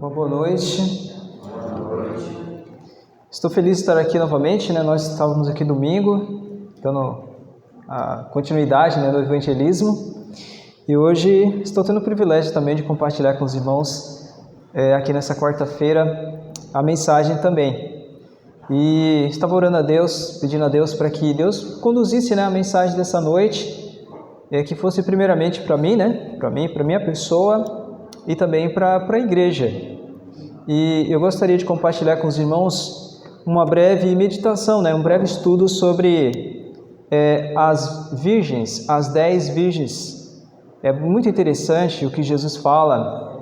Uma boa noite. Estou feliz de estar aqui novamente, né? Nós estávamos aqui domingo, dando a continuidade, né, do evangelismo. E hoje estou tendo o privilégio também de compartilhar com os irmãos aqui nessa quarta-feira a mensagem também. E estava orando a Deus, pedindo a Deus para que Deus conduzisse, né, a mensagem dessa noite, que fosse primeiramente para mim, né? Para minha pessoa e também para a igreja. E eu gostaria de compartilhar com os irmãos uma breve meditação, né? Um breve estudo sobre as virgens, as 10 virgens. É muito interessante o que Jesus fala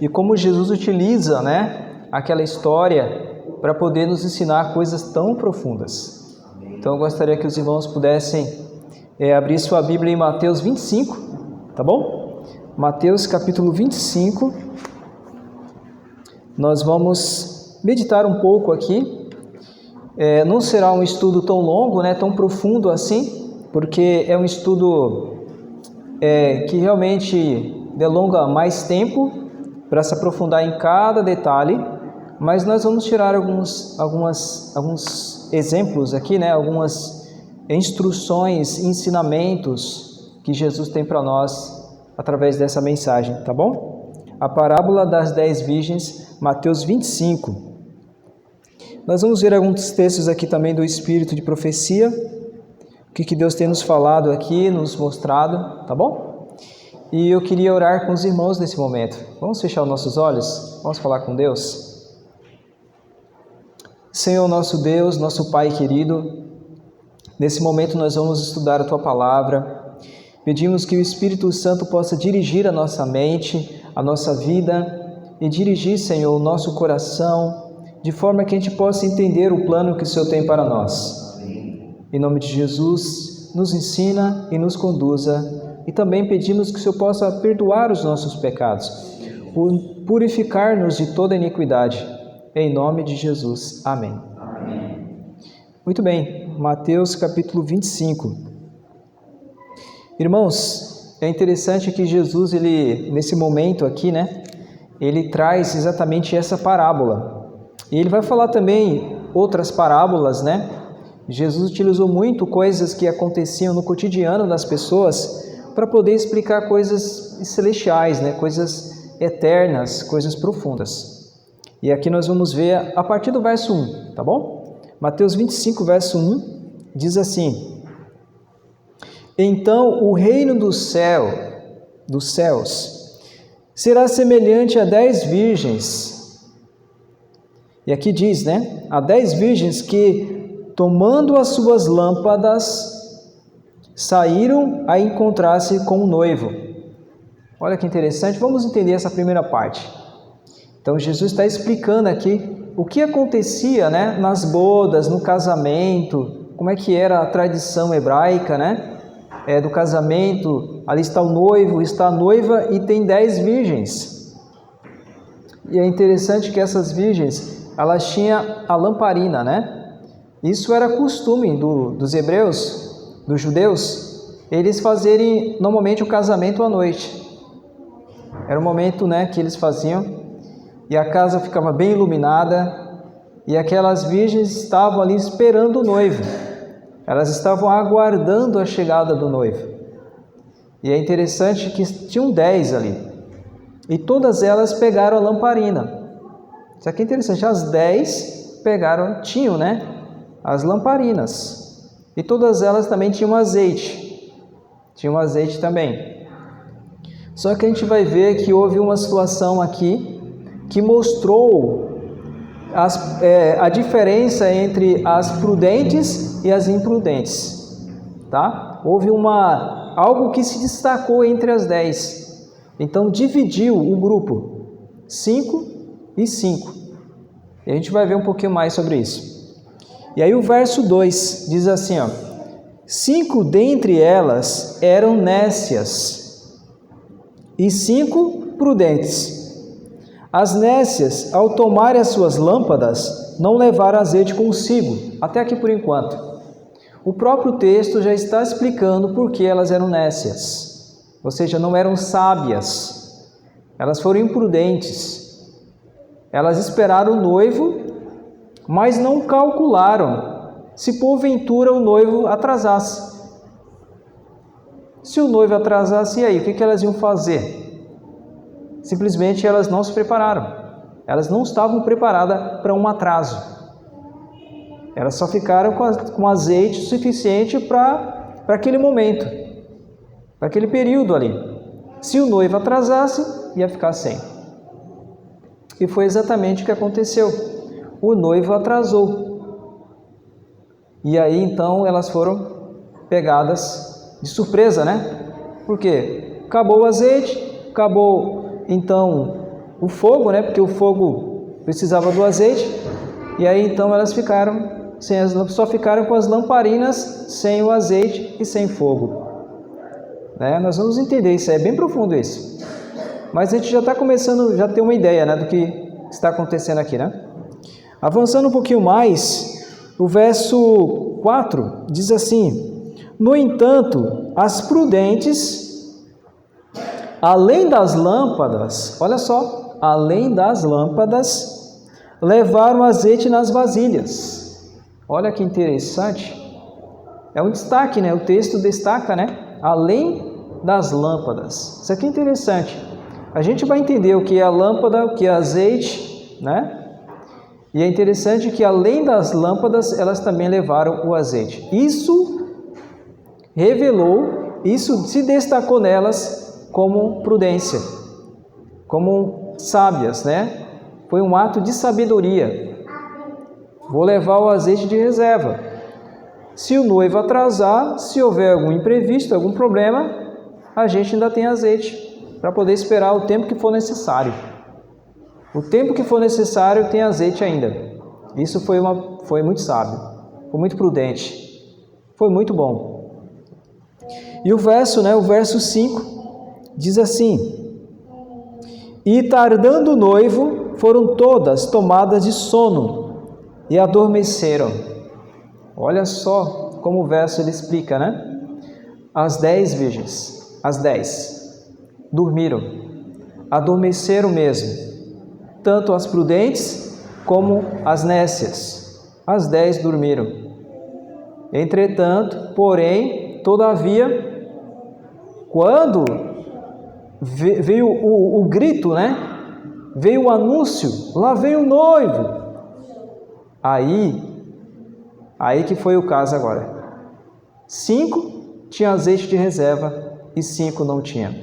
e como Jesus utiliza, né, aquela história para poder nos ensinar coisas tão profundas. Então eu gostaria que os irmãos pudessem abrir sua Bíblia em Mateus 25, tá bom? Mateus capítulo 25, nós vamos meditar um pouco aqui. Não será um estudo tão longo, né, tão profundo assim, porque é um estudo que realmente delonga mais tempo para se aprofundar em cada detalhe, mas nós vamos tirar alguns exemplos aqui, né, algumas instruções, ensinamentos que Jesus tem para nós através dessa mensagem, tá bom? A parábola das 10 virgens, Mateus 25. Nós vamos ver alguns textos aqui também do Espírito de Profecia, o que Deus tem nos falado aqui, nos mostrado, tá bom? E eu queria orar com os irmãos nesse momento. Vamos fechar os nossos olhos? Vamos falar com Deus? Senhor, nosso Deus, nosso Pai querido, nesse momento nós vamos estudar a Tua Palavra. Pedimos que o Espírito Santo possa dirigir a nossa mente, a nossa vida e dirigir, Senhor, o nosso coração, de forma que a gente possa entender o plano que o Senhor tem para nós. Em nome de Jesus, nos ensina e nos conduza. E também pedimos que o Senhor possa perdoar os nossos pecados, purificar-nos de toda iniquidade. Em nome de Jesus. Amém. Muito bem, Mateus capítulo 25. Irmãos, é interessante que Jesus, nesse momento aqui, né, ele traz exatamente essa parábola. E ele vai falar também outras parábolas, né? Jesus utilizou muito coisas que aconteciam no cotidiano das pessoas para poder explicar coisas celestiais, né? Coisas eternas, coisas profundas. E aqui nós vamos ver a partir do verso 1, tá bom? Mateus 25, verso 1, diz assim: Então o reino dos céus será semelhante a 10 virgens. E aqui diz, né? A 10 virgens que, tomando as suas lâmpadas, saíram a encontrar-se com o noivo. Olha que interessante, vamos entender essa primeira parte. Então Jesus está explicando aqui o que acontecia, né, nas bodas, no casamento, como é que era a tradição hebraica, né? Do casamento. Ali está o noivo, está a noiva e tem 10 virgens. E é interessante que essas virgens, elas tinham a lamparina, né? Isso era costume dos hebreus, dos judeus, eles fazerem normalmente o casamento à noite. Era o momento, né, que eles faziam, e a casa ficava bem iluminada, e aquelas virgens estavam ali esperando o noivo. Elas estavam aguardando a chegada do noivo. E é interessante que tinham 10 ali. E todas elas pegaram a lamparina. Isso aqui é interessante. As 10 tinham, né, as lamparinas. E todas elas também tinham azeite. Tinham azeite também. Só que a gente vai ver que houve uma situação aqui que mostrou a diferença entre as prudentes e as imprudentes, tá? Houve algo que se destacou entre as 10. Então dividiu o grupo, 5 e 5. E a gente vai ver um pouquinho mais sobre isso. E aí o verso 2 diz assim, ó: 5 dentre elas eram nécias e 5 prudentes. As nécias, ao tomarem as suas lâmpadas, não levaram azeite consigo. Até aqui por enquanto. O próprio texto já está explicando por que elas eram nécias. Ou seja, não eram sábias. Elas foram imprudentes. Elas esperaram o noivo, mas não calcularam se porventura o noivo atrasasse. Se o noivo atrasasse, e aí? O que elas iam fazer? Simplesmente elas não se prepararam. Elas não estavam preparadas para um atraso. Elas só ficaram com azeite suficiente para aquele momento, para aquele período ali. Se o noivo atrasasse, ia ficar sem. E foi exatamente o que aconteceu. O noivo atrasou. E aí então elas foram pegadas de surpresa, né? Por quê? Acabou o azeite, acabou então o fogo, né? Porque o fogo precisava do azeite. E aí então elas ficaram só ficaram com as lamparinas sem o azeite e sem fogo. Né? Nós vamos entender isso, é bem profundo isso. Mas a gente já está começando, já tem uma ideia, né, do que está acontecendo aqui, né? Avançando um pouquinho mais, o verso 4 diz assim: no entanto, as prudentes, além das lâmpadas, olha só, além das lâmpadas, levaram azeite nas vasilhas. Olha que interessante. É um destaque, né? O texto destaca, né? Além das lâmpadas. Isso aqui é interessante. A gente vai entender o que é a lâmpada, o que é azeite, né? E é interessante que além das lâmpadas, elas também levaram o azeite. Isso revelou, isso se destacou nelas como prudência, como sábias, né? Foi um ato de sabedoria. Vou levar o azeite de reserva. Se o noivo atrasar, se houver algum imprevisto, algum problema, a gente ainda tem azeite para poder esperar o tempo que for necessário. O tempo que for necessário tem azeite ainda. Isso foi muito sábio, foi muito prudente, foi muito bom. E o verso 5 diz assim: e tardando o noivo, foram todas tomadas de sono e adormeceram. Olha só como o verso ele explica, né? As 10 virgens, as 10, dormiram, adormeceram mesmo. Tanto as prudentes como as nécias. As 10 dormiram. Entretanto, porém, todavia, quando veio o grito, né? Veio o anúncio, lá vem o noivo. Aí que foi o caso agora. 5 tinham azeite de reserva e 5 não tinham.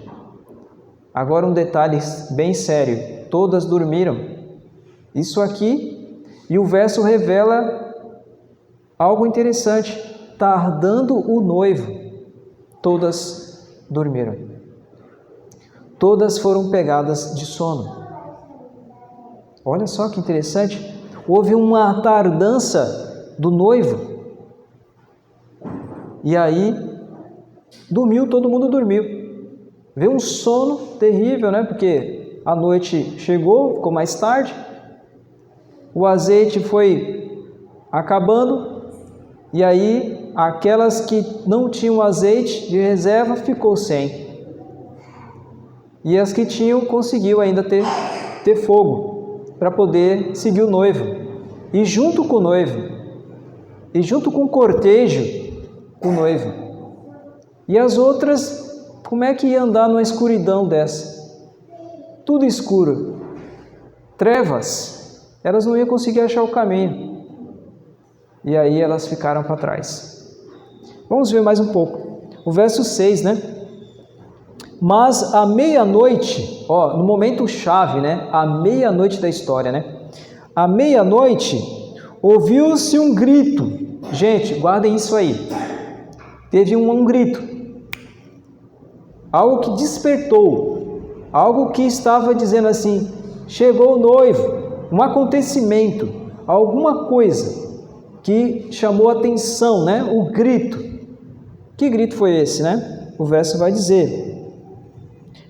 Agora um detalhe bem sério. Todas dormiram. Isso aqui, e o verso revela algo interessante. Tardando o noivo, todas dormiram. Todas foram pegadas de sono. Olha só que interessante. Houve uma tardança do noivo. E aí, todo mundo dormiu. Veio um sono terrível, né? Porque a noite chegou, ficou mais tarde. O azeite foi acabando. E aí, aquelas que não tinham azeite de reserva, ficou sem. E as que tinham, conseguiu ainda ter fogo para poder seguir o noivo. E junto com o noivo, e junto com o cortejo, o noivo. E as outras, como é que ia andar numa escuridão dessa? Tudo escuro, trevas, elas não iam conseguir achar o caminho. E aí elas ficaram para trás. Vamos ver mais um pouco. O verso 6, né? Mas à meia-noite, no momento chave, né? À meia-noite da história, né? À meia-noite, ouviu-se um grito. Gente, guardem isso aí. Teve um grito. Algo que despertou. Algo que estava dizendo assim, chegou o noivo. Um acontecimento. Alguma coisa que chamou a atenção, né? O grito. Que grito foi esse, né? O verso vai dizer: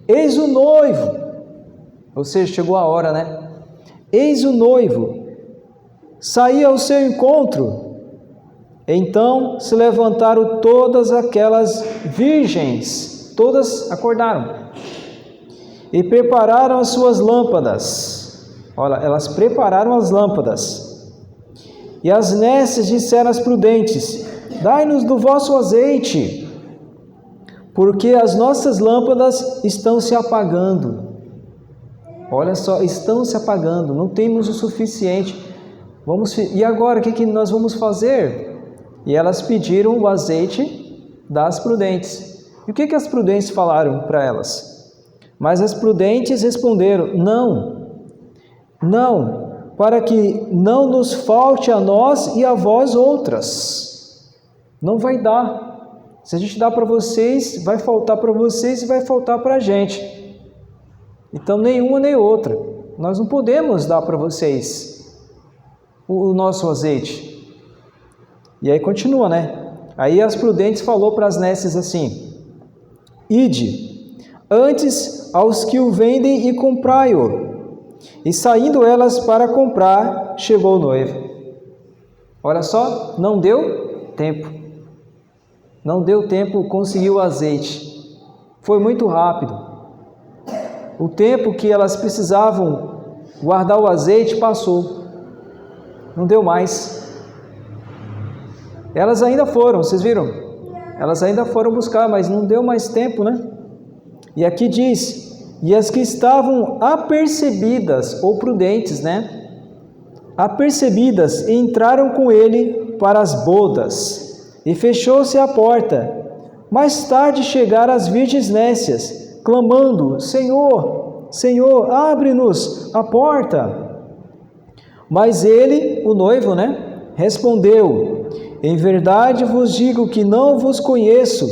eis o noivo, ou seja, chegou a hora, né? Eis o noivo, saía ao seu encontro. Então se levantaram todas aquelas virgens, todas acordaram, e prepararam as suas lâmpadas. Olha, elas prepararam as lâmpadas. E as nécias disseram às prudentes: dai-nos do vosso azeite, porque as nossas lâmpadas estão se apagando. Olha só, estão se apagando, não temos o suficiente. E agora, o que nós vamos fazer? E elas pediram o azeite das prudentes. E o que as prudentes falaram para elas? Mas as prudentes responderam: não, para que não nos falte a nós e a vós outras. Não vai dar. Se a gente dá para vocês, vai faltar para vocês e vai faltar para a gente. Então, nenhuma nem outra. Nós não podemos dar para vocês o nosso azeite. E aí continua, né? Aí as prudentes falou para as nécias assim: ide, antes aos que o vendem e comprai-o. E saindo elas para comprar, chegou o noivo. Olha só, não deu tempo. Não deu tempo, conseguiu o azeite. Foi muito rápido. O tempo que elas precisavam guardar o azeite passou. Não deu mais. Elas ainda foram, vocês viram? Elas ainda foram buscar, mas não deu mais tempo, né? E aqui diz: e as que estavam apercebidas, ou prudentes, né? Apercebidas, entraram com ele para as bodas, e fechou-se a porta. Mais tarde chegaram as virgens nécias, clamando: Senhor, Senhor, abre-nos a porta. Mas ele, o noivo, né, respondeu: em verdade vos digo que não vos conheço.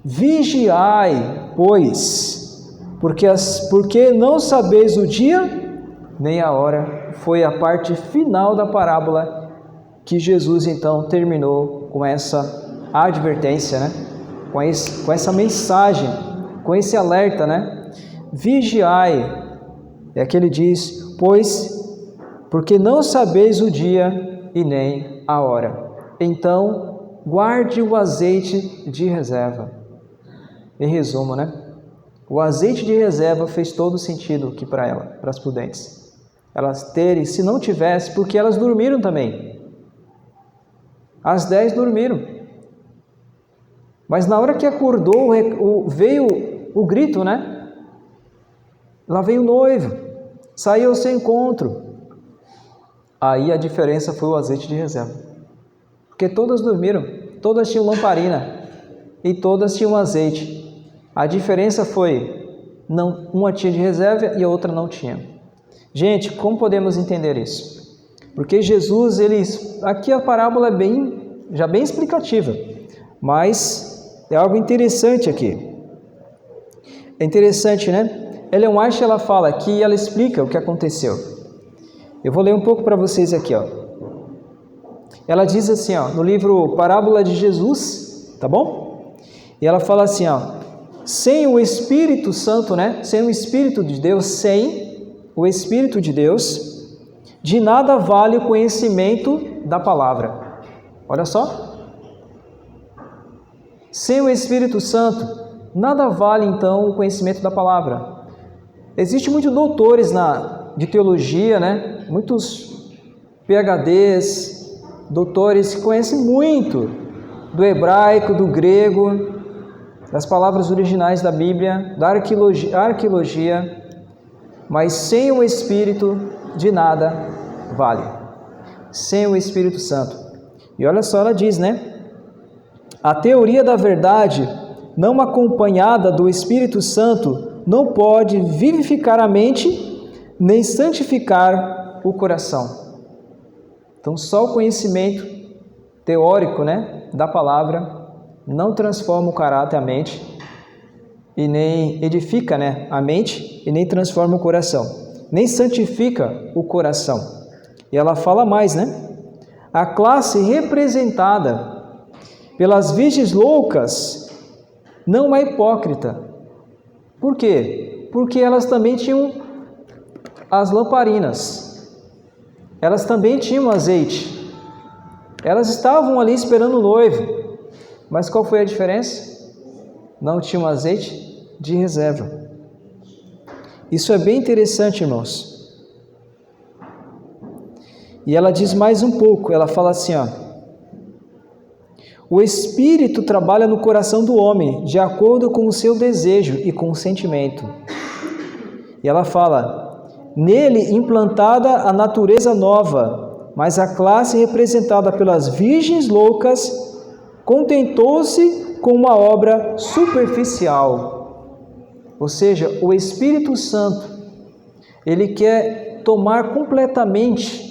Vigiai, pois, porque não sabeis o dia nem a hora. Foi a parte final da parábola que Jesus então terminou com essa advertência, né? Com essa mensagem, com esse alerta, né? Vigiai, é que ele diz: porque não sabeis o dia e nem a hora. Então, guarde o azeite de reserva. Em resumo, né? O azeite de reserva fez todo sentido aqui para ela, para as prudentes. Elas terem, se não tivesse, porque elas dormiram também. As 10 dormiram. Mas na hora que acordou, veio o grito, né? Lá veio o noivo, saiu ao seu encontro. Aí a diferença foi o azeite de reserva. Porque todas dormiram, todas tinham lamparina e todas tinham azeite. A diferença foi, uma tinha de reserva e a outra não tinha. Gente, como podemos entender isso? Porque Jesus, aqui a parábola é já bem explicativa, mas é algo interessante aqui. É interessante, né? Ellen White, ela fala aqui e ela explica o que aconteceu. Eu vou ler um pouco para vocês aqui, ó. Ela diz assim, ó, no livro Parábola de Jesus, tá bom? E ela fala assim, ó: sem o Espírito Santo, né? Sem o Espírito de Deus, sem o Espírito de Deus, de nada vale o conhecimento da palavra. Olha só. Sem o Espírito Santo, nada vale então o conhecimento da palavra. Existem muitos doutores de teologia, né? Muitos PhDs, doutores que conhecem muito do hebraico, do grego, das palavras originais da Bíblia, da arqueologia, mas sem o Espírito de nada vale. Sem o Espírito Santo. E olha só, ela diz, né? A teoria da verdade, não acompanhada do Espírito Santo, não pode vivificar a mente, nem santificar o coração. Então, só o conhecimento teórico, né, da palavra não transforma o caráter, a mente, e nem edifica, né, a mente, e nem transforma o coração, nem santifica o coração. E ela fala mais, né? A classe representada pelas virgens loucas não é hipócrita. Por quê? Porque elas também tinham as lamparinas, elas também tinham azeite, elas estavam ali esperando o noivo. Mas qual foi a diferença? Não tinham azeite de reserva. Isso é bem interessante, irmãos. E ela diz mais um pouco, ela fala assim, ó: o Espírito trabalha no coração do homem, de acordo com o seu desejo e com o sentimento. E ela fala: nele implantada a natureza nova, mas a classe representada pelas virgens loucas contentou-se com uma obra superficial. Ou seja, o Espírito Santo, ele quer tomar completamente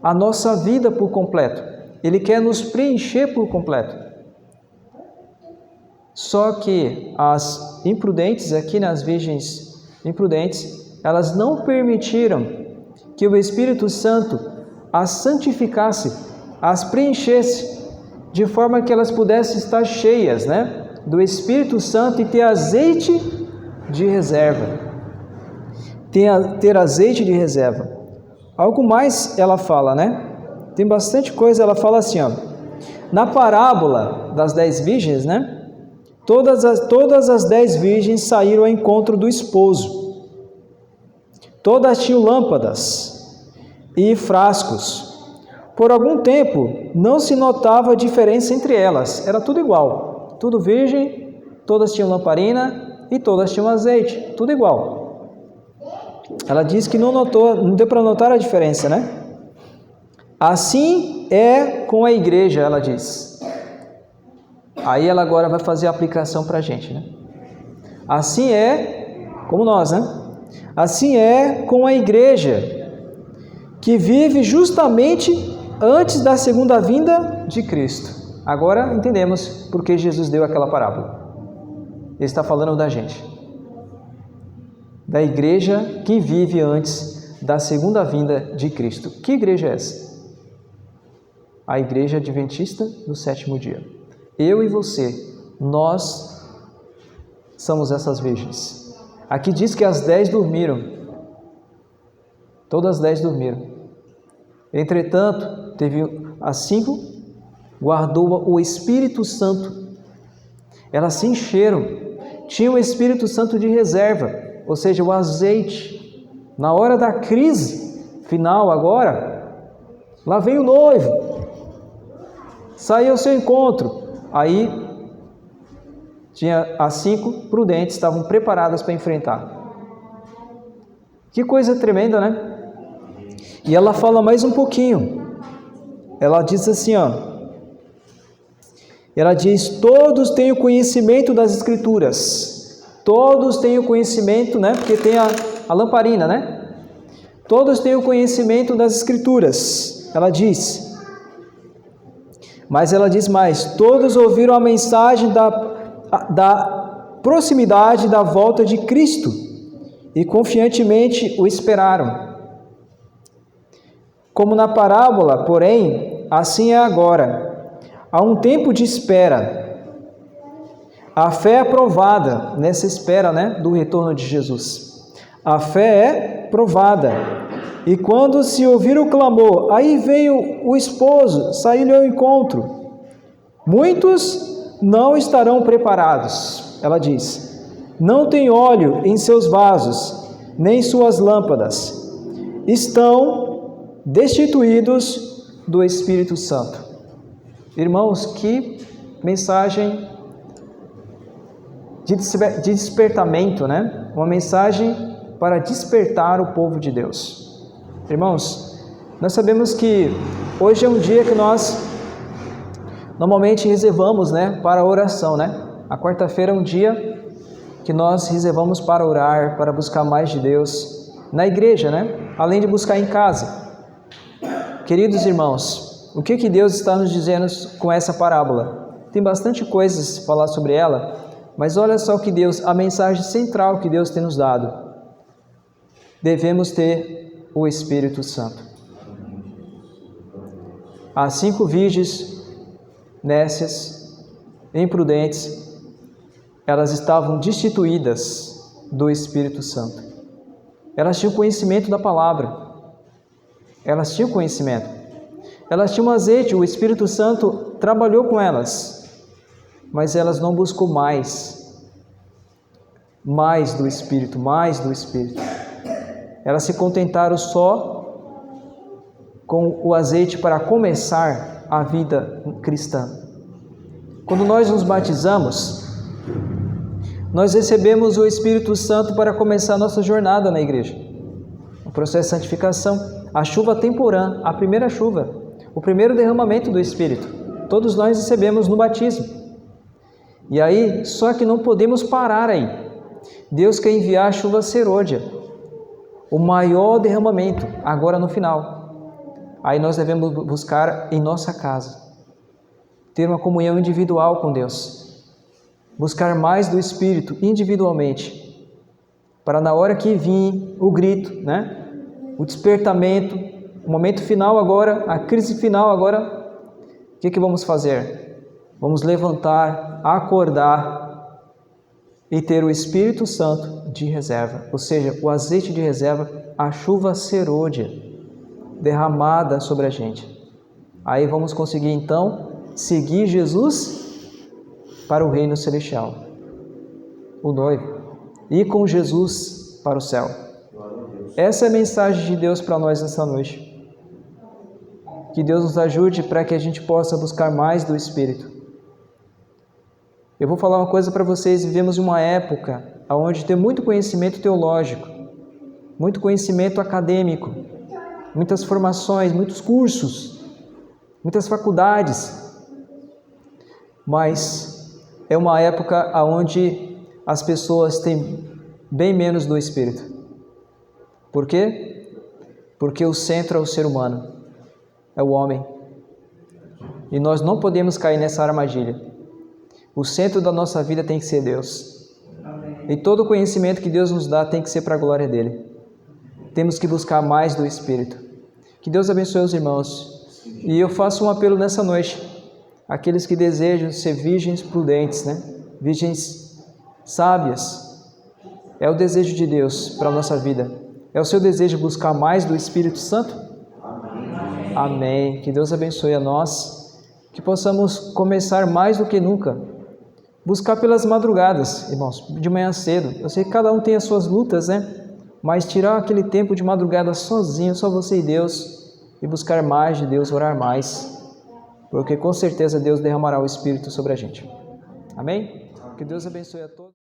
a nossa vida por completo. Ele quer nos preencher por completo. Só que as imprudentes, aqui nas virgens imprudentes, elas não permitiram que o Espírito Santo as santificasse, as preenchesse, de forma que elas pudessem estar cheias, do Espírito Santo e ter azeite de reserva. Ter azeite de reserva. Algo mais ela fala, Tem bastante coisa, ela fala assim, ó: na parábola das 10 virgens, todas as 10 virgens saíram ao encontro do esposo. Todas tinham lâmpadas e frascos. Por algum tempo, não se notava diferença entre elas. Era tudo igual. Tudo virgem, todas tinham lamparina e todas tinham azeite. Tudo igual. Ela diz que não deu para notar a diferença, Assim é com a igreja, ela diz. Aí ela agora vai fazer a aplicação para a gente, Assim é, como nós, Assim é com a igreja, que vive justamente antes da segunda vinda de Cristo. Agora entendemos por que Jesus deu aquela parábola. Ele está falando da gente. Da igreja que vive antes da segunda vinda de Cristo. Que igreja é essa? A igreja adventista do sétimo dia. Eu e você, nós somos essas virgens. Aqui diz que as 10 dormiram. Todas as 10 dormiram. Entretanto, teve as 5, guardou o Espírito Santo. Elas se encheram. Tinha o Espírito Santo de reserva, ou seja, o azeite. Na hora da crise final agora, lá vem o noivo. Saiu ao seu encontro. Aí, tinha as 5 prudentes, estavam preparadas para enfrentar. Que coisa tremenda, E ela fala mais um pouquinho. Ela diz assim, Ela diz: todos têm o conhecimento das Escrituras. Todos têm o conhecimento, Porque tem a lamparina, Todos têm o conhecimento das Escrituras. Ela diz. Mas ela diz mais: todos ouviram a mensagem da proximidade da volta de Cristo e confiantemente o esperaram. Como na parábola, porém, assim é agora. Há um tempo de espera. A fé é provada nessa espera, do retorno de Jesus. A fé é provada. E quando se ouvir o clamor, aí veio o esposo, saiu-lhe ao encontro. Muitos não estarão preparados, ela diz. Não tem óleo em seus vasos, nem suas lâmpadas. Estão destituídos do Espírito Santo. Irmãos, que mensagem de despertamento, Uma mensagem para despertar o povo de Deus. Irmãos, nós sabemos que hoje é um dia que nós normalmente reservamos, para a oração, A quarta-feira é um dia que nós reservamos para orar, para buscar mais de Deus na igreja, Além de buscar em casa. Queridos irmãos, o que Deus está nos dizendo com essa parábola? Tem bastante coisas a falar sobre ela, mas olha só a mensagem central que Deus tem nos dado. Devemos ter o Espírito Santo. As 5 virgens nécias, imprudentes, elas estavam destituídas do Espírito Santo. Elas tinham conhecimento da palavra. Elas tinham conhecimento. Elas tinham azeite, o Espírito Santo trabalhou com elas, mas elas não buscou mais do Espírito, Elas se contentaram só com o azeite para começar a vida cristã. Quando nós nos batizamos, nós recebemos o Espírito Santo para começar a nossa jornada na igreja. O processo de santificação, a chuva temporã, a primeira chuva, o primeiro derramamento do Espírito. Todos nós recebemos no batismo. E aí, só que não podemos parar aí. Deus quer enviar a chuva serôdia, o maior derramamento, agora no final. Aí nós devemos buscar em nossa casa, ter uma comunhão individual com Deus, buscar mais do Espírito individualmente, para na hora que vir o grito, né? O despertamento, o momento final agora, a crise final agora, o que vamos fazer? Vamos levantar, acordar e ter o Espírito Santo de reserva, ou seja, o azeite de reserva, a chuva serôdia derramada sobre a gente. Aí vamos conseguir então seguir Jesus para o reino celestial, o noivo, ir com Jesus para o céu. Essa é a mensagem de Deus para nós nessa noite. Que Deus nos ajude para que a gente possa buscar mais do Espírito. Eu vou falar uma coisa para vocês, vivemos em uma época onde tem muito conhecimento teológico, muito conhecimento acadêmico, muitas formações, muitos cursos, muitas faculdades, mas é uma época onde as pessoas têm bem menos do Espírito. Por quê? Porque o centro é o ser humano, é o homem. E nós não podemos cair nessa armadilha. O centro da nossa vida tem que ser Deus. E todo o conhecimento que Deus nos dá tem que ser para a glória dEle. Temos que buscar mais do Espírito. Que Deus abençoe os irmãos. E eu faço um apelo nessa noite. Aqueles que desejam ser virgens prudentes, né? Virgens sábias. É o desejo de Deus para a nossa vida. É o seu desejo buscar mais do Espírito Santo? Amém. Que Deus abençoe a nós. Que possamos começar mais do que nunca. Buscar pelas madrugadas, irmãos, de manhã cedo. Eu sei que cada um tem as suas lutas, né? Mas tirar aquele tempo de madrugada sozinho, só você e Deus, e buscar mais de Deus, orar mais, porque com certeza Deus derramará o Espírito sobre a gente. Amém? Que Deus abençoe a todos.